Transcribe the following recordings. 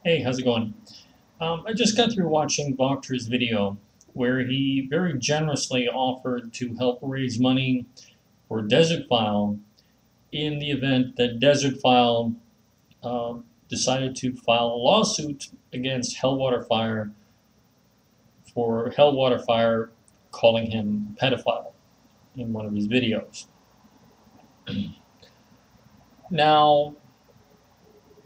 Hey, how's it going? I just got through watching Vogter's video where he very generously offered to help raise money for Desertphile in the event that Desertphile decided to file a lawsuit against hellwaterfire for hellwaterfire calling him a pedophile in one of his videos. Now,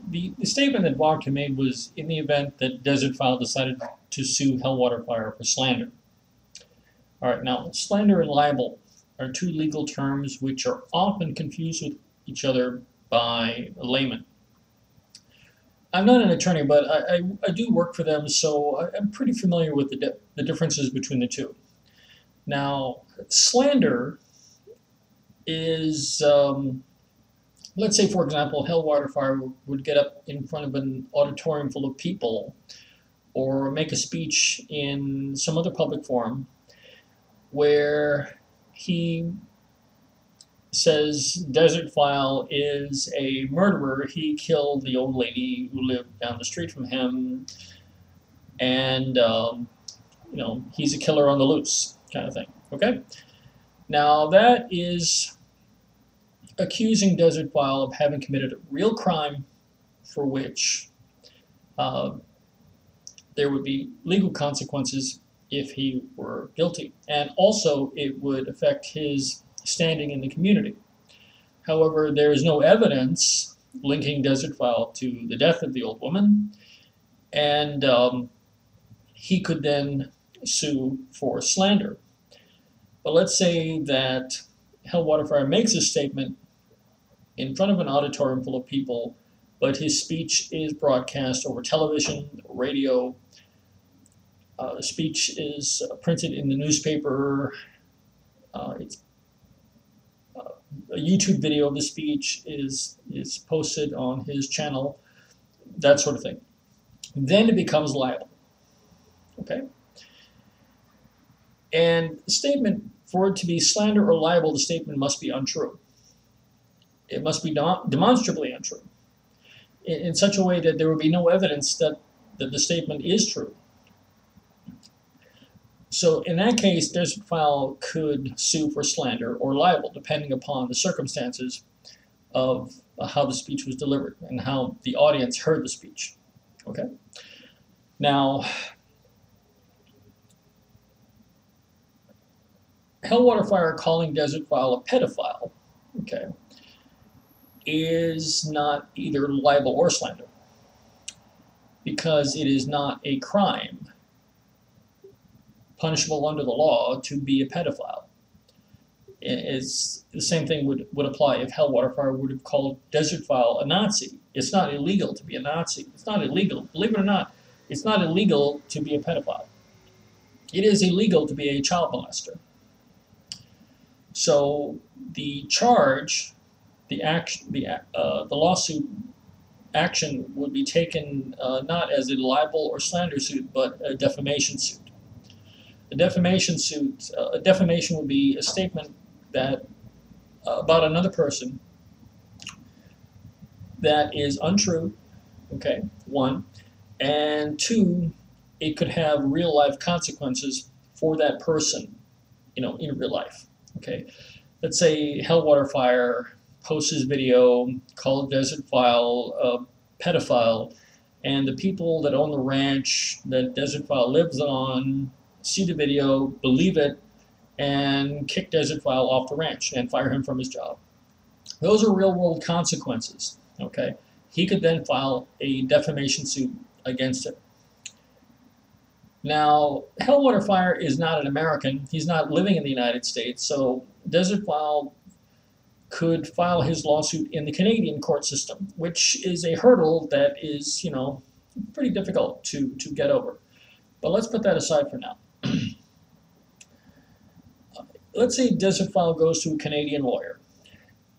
the statement that Vogter made was in the event that Desertphile decided to sue hellwaterfire for slander. All right, now slander and libel are two legal terms which are often confused with each other by a layman. I'm not an attorney, but I do work for them, so I'm pretty familiar with the differences between the two. Now, slander is let's say, for example, hellwaterfire would get up in front of an auditorium full of people or make a speech in some other public forum where he says Desertphile is a murderer. He killed the old lady who lived down the street from him, and he's a killer on the loose, kind of thing. Okay? Now, that is accusing Desertphile of having committed a real crime for which there would be legal consequences if he were guilty. And also, it would affect his standing in the community. However, there is no evidence linking Desertphile to the death of the old woman, and he could then sue for slander. But let's say that hellwaterfire makes a statement in front of an auditorium full of people, but his speech is broadcast over television, radio. The speech is printed in the newspaper. A YouTube video of the speech is posted on his channel, that sort of thing. Then it becomes libel. Okay? And the statement, for it to be slander or libel, the statement must be untrue. It must be demonstrably untrue in such a way that there would be no evidence that the statement is true. So in that case, Desertphile could sue for slander or libel, depending upon the circumstances of how the speech was delivered and how the audience heard the speech. Okay? Now, hellwaterfire calling Desertphile a pedophile, okay, is not either libel or slander, because it is not a crime punishable under the law to be a pedophile. It's the same thing would apply if hellwaterfire would have called Desertphile a Nazi. It's not illegal to be a Nazi. It's not illegal. Believe it or not, it's not illegal to be a pedophile. It is illegal to be a child molester. So the charge, the lawsuit action would be taken not as a libel or slander suit, but a defamation suit. A defamation suit, defamation would be a statement that about another person that is untrue, okay, one, and two, it could have real life consequences for that person, in real life, okay. Let's say hellwaterfire posts his video called Desertphile a pedophile, and the people that own the ranch that Desertphile lives on see the video, believe it, and kick Desertphile off the ranch and fire him from his job. Those are real-world consequences, okay? He could then file a defamation suit against it. Now, hellwaterfire is not an American. He's not living in the United States, so Desertphile could file his lawsuit in the Canadian court system, which is a hurdle that is, pretty difficult to get over. But let's put that aside for now. Let's say Desertphile goes to a Canadian lawyer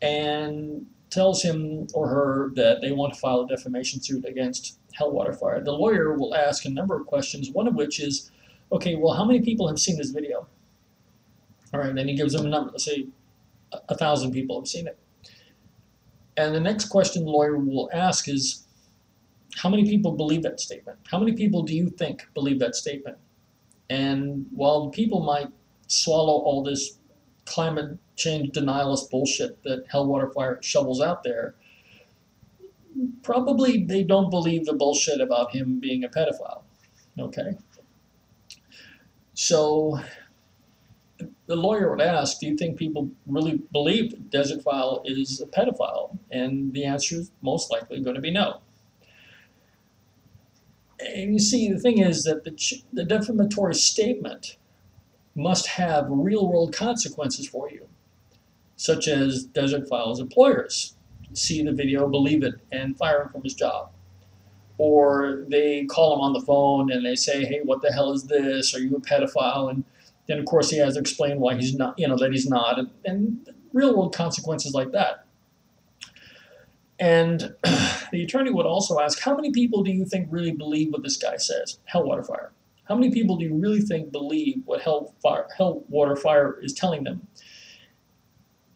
and tells him or her that they want to file a defamation suit against hellwaterfire. The lawyer will ask a number of questions, one of which is, okay, well, how many people have seen this video? All right, then he gives them a number. Let's say 1,000 people have seen it. And the next question the lawyer will ask is, How many people believe that statement? How many people do you think believe that statement? And while people might swallow all this climate change denialist bullshit that hellwaterfire shovels out there, probably they don't believe the bullshit about him being a pedophile. Okay? So the lawyer would ask, do you think people really believe that Desertphile is a pedophile? And the answer is most likely going to be no. And you see, the thing is that the defamatory statement must have real-world consequences for you, such as Desertphile's employers see the video, believe it, and fire him from his job. Or they call him on the phone and they say, hey, what the hell is this? Are you a pedophile? And then, of course, he has to explain why he's not, that he's not, and real-world consequences like that. And the attorney would also ask, how many people do you think really believe what this guy says, hellwaterfire? How many people do you really think believe what hellwaterfire is telling them?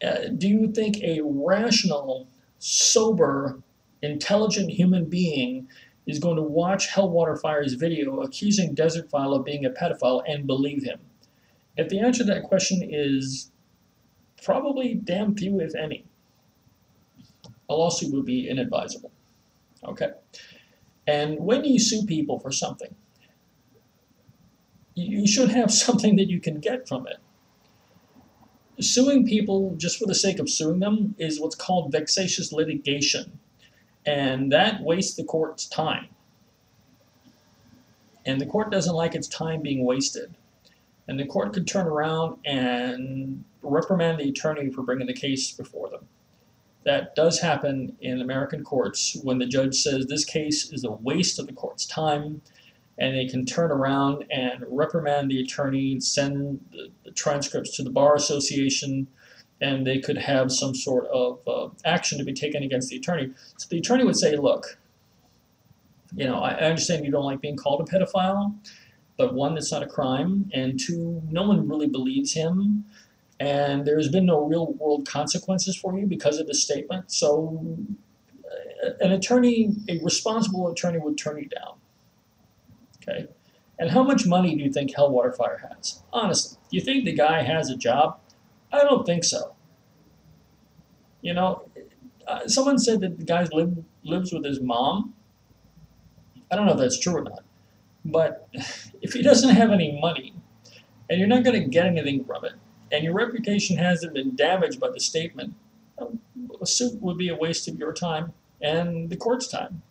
Do you think a rational, sober, intelligent human being is going to watch hellwaterfire's video accusing Desertphile of being a pedophile and believe him? If the answer to that question is probably damn few, if any, a lawsuit would be inadvisable. Okay? And when you sue people for something, you should have something that you can get from it. Suing people just for the sake of suing them is what's called vexatious litigation, and that wastes the court's time. And the court doesn't like its time being wasted. And the court could turn around and reprimand the attorney for bringing the case before them. That does happen in American courts when the judge says this case is a waste of the court's time, and they can turn around and reprimand the attorney, send the transcripts to the Bar Association, and they could have some sort of action to be taken against the attorney. So the attorney would say, look, I understand you don't like being called a pedophile, but one, that's not a crime, and two, no one really believes him, and there's been no real-world consequences for you because of this statement. So a responsible attorney would turn you down. Okay? And how much money do you think hellwaterfire has? Honestly, do you think the guy has a job? I don't think so. Someone said that the guy lives with his mom. I don't know if that's true or not. But if he doesn't have any money, and you're not going to get anything from it, and your reputation hasn't been damaged by the statement, a suit would be a waste of your time and the court's time.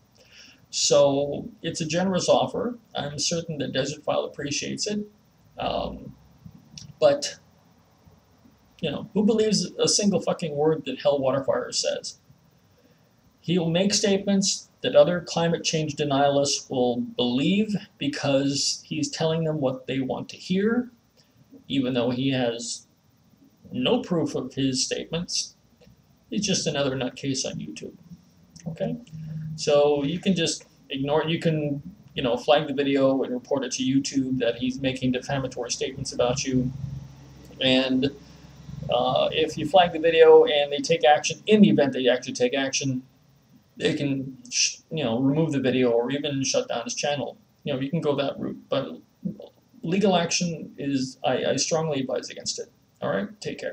So it's a generous offer. I'm certain that Desertphile appreciates it. But, who believes a single fucking word that hellwaterfire says? He'll make statements that other climate change denialists will believe because he's telling them what they want to hear, even though he has no proof of his statements. He's just another nutcase on YouTube. Okay? So you can just ignore it. You can, flag the video and report it to YouTube that he's making defamatory statements about you. And if you flag the video and they take action, in the event they actually take action, they can, remove the video or even shut down his channel. You can go that route. But legal action I strongly advise against it. All right? Take care.